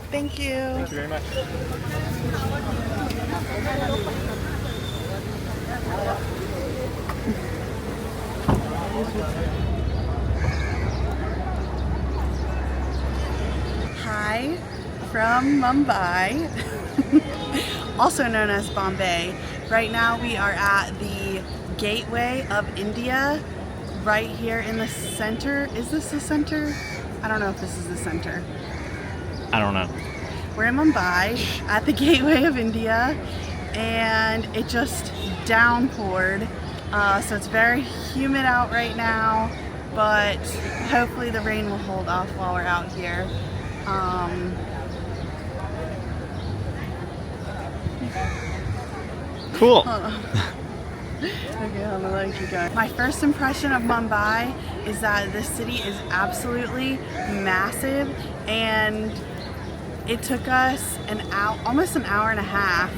Thank you. Thank you very much. Hi from Mumbai, also known as Bombay. Right now we are at the Gateway of India, right here in the center. Is this the center? I don't know if this is the center. I don't know. We're in Mumbai at the Gateway of India, and it just downpoured, so it's very humid out right now, but hopefully the rain will hold off while we're out here. Cool. Okay, I'm gonna let you go. My first impression of Mumbai is that this city is absolutely massive, and it took us almost an hour and a half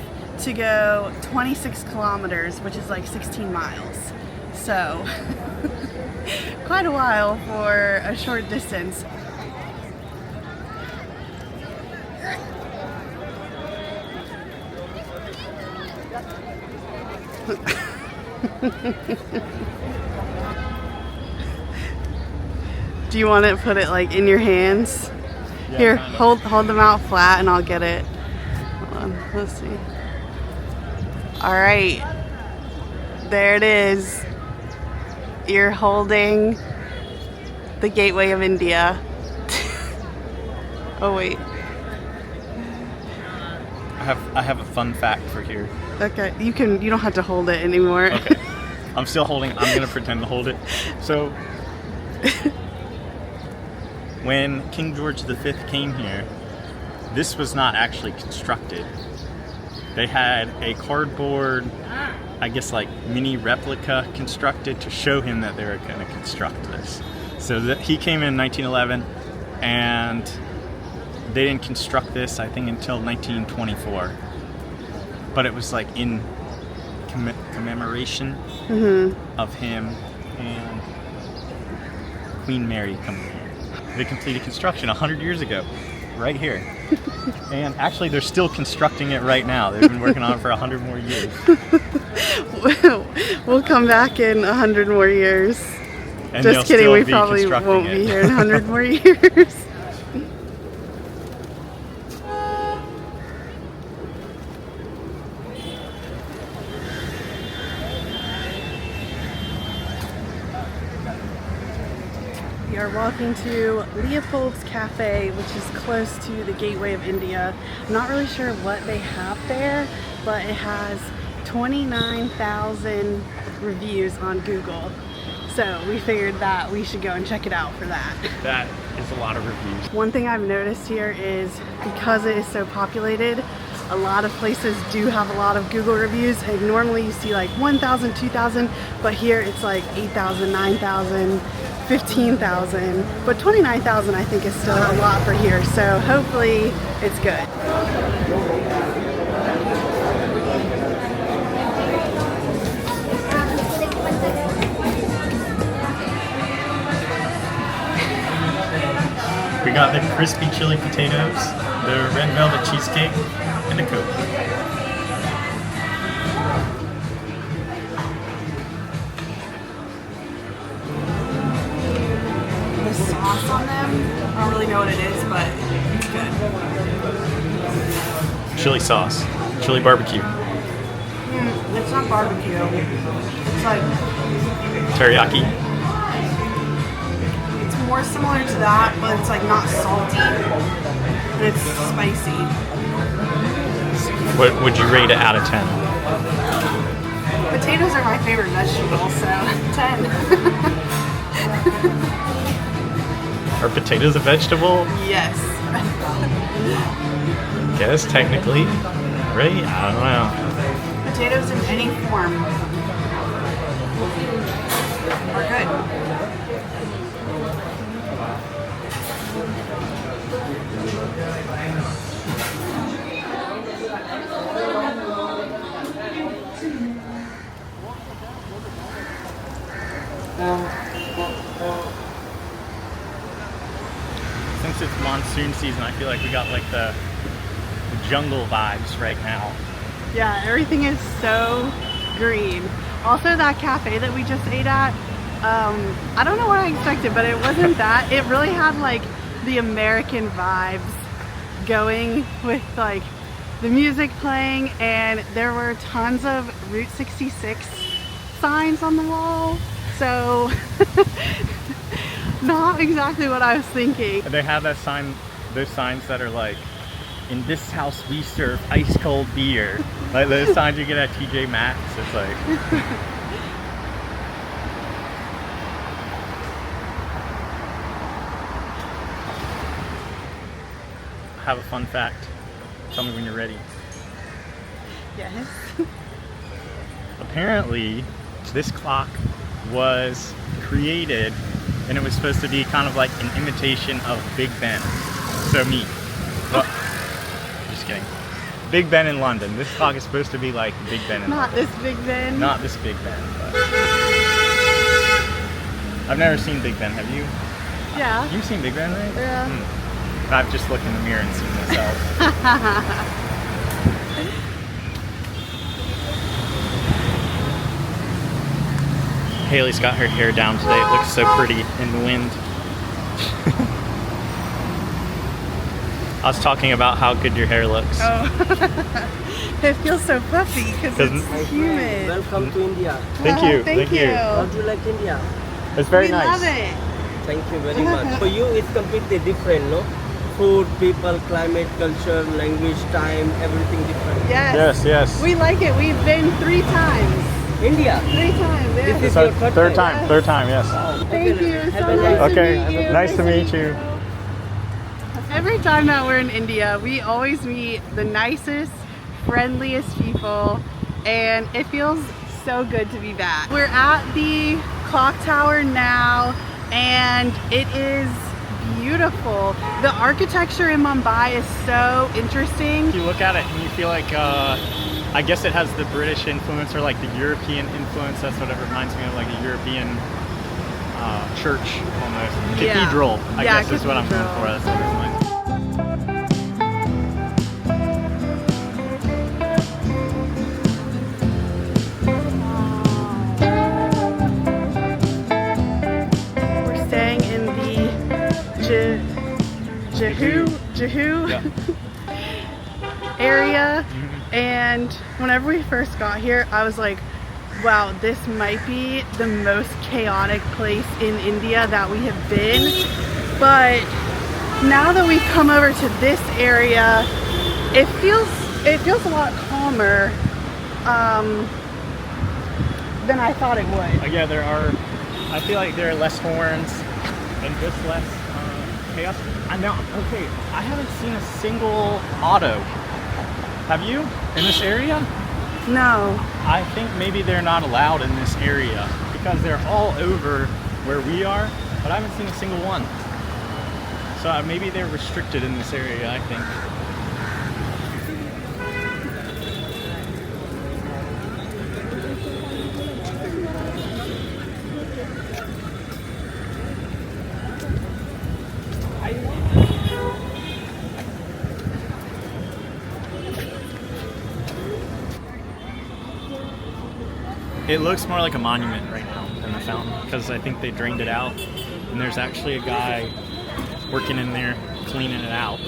to go 26 kilometers, which is like 16 miles. So, quite a while for a short distance. Do you want to put it like in your hands? Yeah, Here, kinda. hold them out flat and I'll get it. Hold on, let's see. All right, there it is. You're holding the Gateway of India. Oh wait. I have a fun fact for here. Okay, you don't have to hold it anymore. Okay. I'm still holding. I'm gonna pretend to hold it. So, when King George V came here, this was not actually constructed. They had a cardboard, I guess like mini replica constructed to show him that they were going to construct this. So he came in 1911, and they didn't construct this, I think, until 1924. But it was like in commemoration of him and Queen Mary coming here. They completed construction 100 years ago, right here. And actually, they're still constructing it right now. They've been working on it for 100 more years. We'll come back in 100 more years. And Just kidding, still we be probably constructing won't it. be here in 100 more years. We are walking to Leopold's Cafe, which is close to the Gateway of India. I'm not really sure what they have there, but it has 29,000 reviews on Google. So we figured that we should go and check it out for that. That is a lot of reviews. One thing I've noticed here is because it is so populated, a lot of places do have a lot of Google reviews, and normally you see like 1,000, 2,000, but here it's like 8,000, 9,000, 15,000, but 29,000 I think is still a lot for here, so hopefully it's good. We got the crispy chili potatoes, the red velvet cheesecake, and a Coke. The sauce on them, I don't really know what it is, but it's good. Chili sauce, chili barbecue, It's not barbecue, it's like, teriyaki. it's more similar to that, but it's like not salty, and it's spicy. What would you rate it out of 10? Potatoes are my favorite vegetable, so 10. Are potatoes a vegetable? Yes. Guess technically, right? I don't know. Potatoes in any form are good. Since it's monsoon season, I feel like we got like the jungle vibes right now. Yeah, everything is so green. Also, that cafe that we just ate at, I don't know what I expected, but it wasn't that. It really had like the American vibes going with like the music playing, and there were tons of Route 66 signs on the wall. So not exactly what I was thinking. They have that sign, those signs that are like, in this house we serve ice cold beer. Like those signs you get at TJ Maxx. It's like I have a fun fact. Tell me when you're ready. Yes. Apparently, this clock was created and it was supposed to be kind of like an imitation of Big Ben. So me. Well, just kidding. Big Ben in London. This clock is supposed to be like Big Ben in Not London. this Big Ben. Not this Big Ben, but I've never seen Big Ben, have you? Yeah. You've seen Big Ben, right? Yeah. I've just looked in the mirror and seen myself. Haley's got her hair down today. It looks so pretty in the wind. I was talking about how good your hair looks. Oh. It feels so puffy because it's humid. Welcome to India. Thank you. Thank you. How do you like India? It's very We nice. love it. Thank you very much. For you, it's completely different, no? Food, people, climate, culture, language, time, everything different. Yes. Yes. We like it. We've been 3 times. India. 3 times. Yeah. This is So your third time. Yes. Third time, yes. Thank you. Have So a nice nice- to meet you. Nice to meet you. Every time that we're in India, we always meet the nicest, friendliest people, and it feels so good to be back. We're at the clock tower now, and it is beautiful. The architecture in Mumbai is so interesting. If you look at it and you feel like, I guess it has the British influence or like the European influence. That's what it reminds me of, like a European church almost. Yeah. Cathedral, I Yeah, guess is what I'm going cathedral. for. That's what it reminds me. We're staying in the Jehu Yeah. area, and whenever we first got here, I was like, wow, this might be the most chaotic place in India that we have been. But now that we've come over to this area, it feels a lot calmer than I thought it would. Yeah, I feel like there are less horns and just less chaos. I haven't seen a single auto. Have you? In this area? No. I think maybe they're not allowed in this area because they're all over where we are, but I haven't seen a single one. So maybe they're restricted in this area, I think. It looks more like a monument right now than a fountain because I think they drained it out, and there's actually a guy working in there cleaning it out.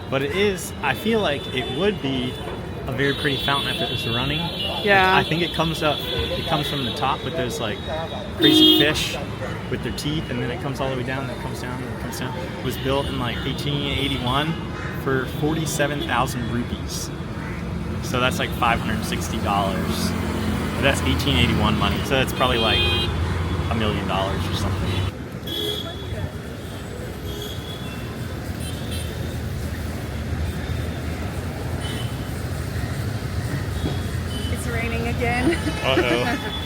But I feel like it would be a very pretty fountain if it was running. Yeah. I think it comes from the top with those like crazy fish with their teeth, and then it comes all the way down, and it comes down, and it comes down. It was built in like 1881 for 47,000 rupees. So that's like $560. That's 1881 money, so that's probably like $1 million or something. again. Uh-oh.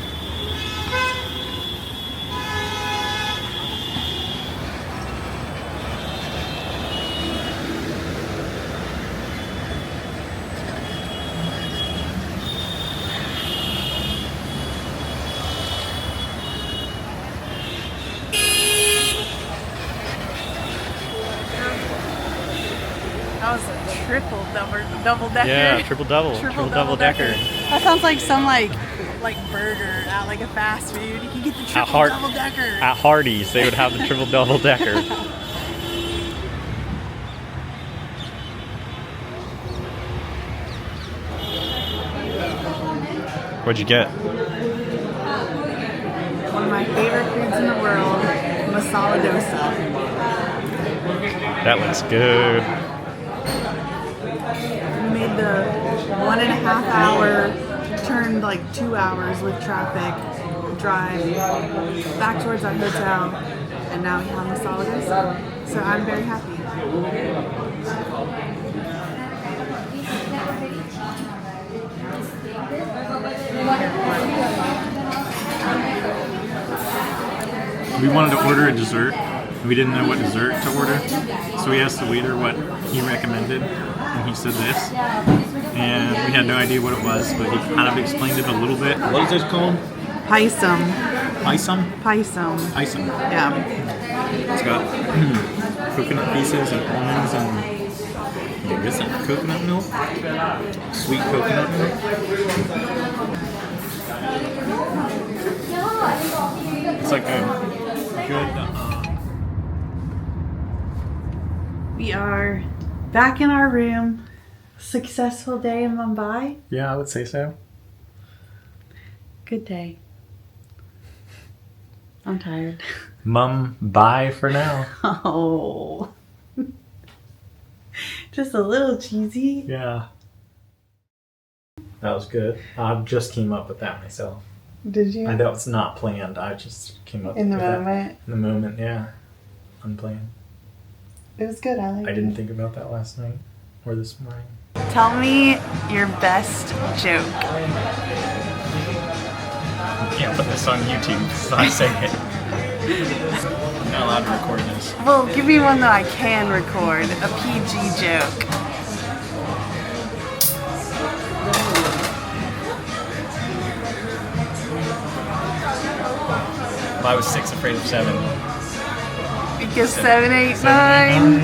That was a triple double decker. Yeah, triple double decker. That sounds like some like burger at like a fast food. You can get the triple double decker. At Hardee's, they would have the triple double decker. What'd you get? One of my favorite foods in the world, masala dosa. That looks good. We made the 1.5 hour, turned like 2 hours with traffic, drive back towards our hotel, and now we have masala dosa. So I'm very happy. We wanted to order a dessert. We didn't know what dessert to order, so we asked the waiter what he recommended, and he said this. And we had no idea what it was, but he kind of explained it a little bit. What is this called? Paisam. Paisam? Paisam. Paisam. Yeah. It's got coconut pieces and almonds and I guess like coconut milk, sweet coconut milk. It's like a good. We are back in our room. Successful day in Mumbai. Yeah, I would say so. Good day. I'm tired. Mumbai for now. Oh. Just a little cheesy. Yeah. That was good. I just came up with that myself. Did you? I know it's not planned. I just came up In the with that. moment. In the moment, yeah. Unplanned. It was good. I liked it. I didn't think about that last night or this morning. Tell me your best joke. Can't put this on YouTube, so I say it. I'm not allowed to record this. Well, give me one that I can record. A PG joke. If I was 6, afraid of 7. Because 7, 8, 9.